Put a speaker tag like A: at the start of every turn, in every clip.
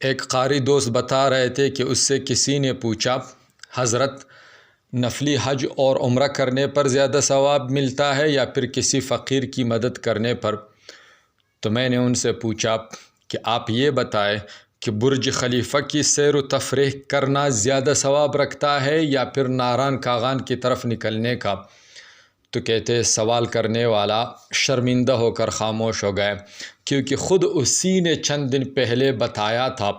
A: ایک قاری دوست بتا رہے تھے کہ اس سے کسی نے پوچھا حضرت نفلی حج اور عمرہ کرنے پر زیادہ ثواب ملتا ہے یا پھر کسی فقیر کی مدد کرنے پر؟ تو میں نے ان سے پوچھا کہ آپ یہ بتائیں کہ برج خلیفہ کی سیر و تفریح کرنا زیادہ ثواب رکھتا ہے یا پھر ناران کاغان کی طرف نکلنے کا؟ تو کہتے سوال کرنے والا شرمندہ ہو کر خاموش ہو گئے، کیونکہ خود اسی نے چند دن پہلے بتایا تھا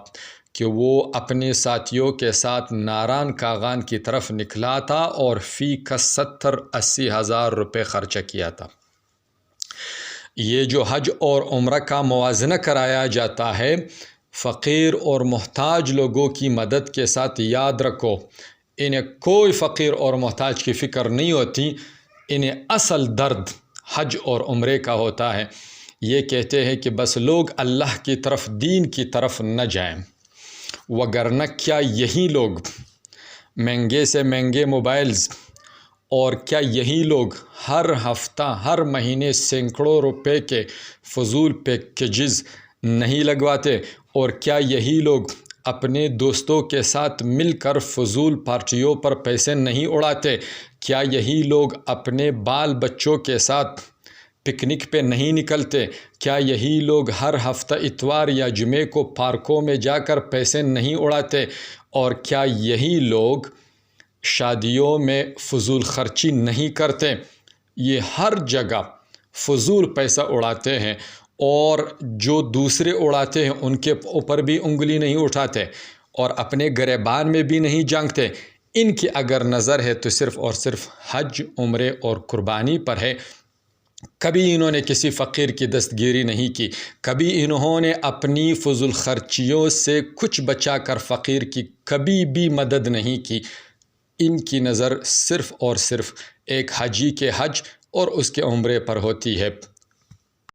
A: کہ وہ اپنے ساتھیوں کے ساتھ ناران کاغان کی طرف نکلا تھا اور فی کس 70-80 ہزار روپے خرچہ کیا تھا۔ یہ جو حج اور عمرہ کا موازنہ کرایا جاتا ہے، فقیر اور محتاج لوگوں کی مدد کے ساتھ، یاد رکھو انہیں کوئی فقیر اور محتاج کی فکر نہیں ہوتی، انہیں اصل درد حج اور عمرے کا ہوتا ہے۔ یہ کہتے ہیں کہ بس لوگ اللہ کی طرف، دین کی طرف نہ جائیں، وگرنہ کیا یہی لوگ مہنگے سے مہنگے موبائلز اور کیا یہی لوگ ہر ہفتہ ہر مہینے سینکڑوں روپے کے فضول پیکیجز نہیں لگواتے؟ اور کیا یہی لوگ اپنے دوستوں کے ساتھ مل کر فضول پارٹیوں پر پیسے نہیں اڑاتے؟ کیا یہی لوگ اپنے بال بچوں کے ساتھ پکنک پہ نہیں نکلتے؟ کیا یہی لوگ ہر ہفتہ اتوار یا جمعے کو پارکوں میں جا کر پیسے نہیں اڑاتے؟ اور کیا یہی لوگ شادیوں میں فضول خرچی نہیں کرتے؟ یہ ہر جگہ فضول پیسہ اڑاتے ہیں، اور جو دوسرے اڑاتے ہیں ان کے اوپر بھی انگلی نہیں اٹھاتے اور اپنے گریبان میں بھی نہیں جھانکتے۔ ان کی اگر نظر ہے تو صرف اور صرف حج، عمرے اور قربانی پر ہے۔ کبھی انہوں نے کسی فقیر کی دستگیری نہیں کی، کبھی انہوں نے اپنی فضول خرچیوں سے کچھ بچا کر فقیر کی کبھی بھی مدد نہیں کی۔ ان کی نظر صرف اور صرف ایک حاجی کے حج اور اس کے عمرے پر ہوتی ہے۔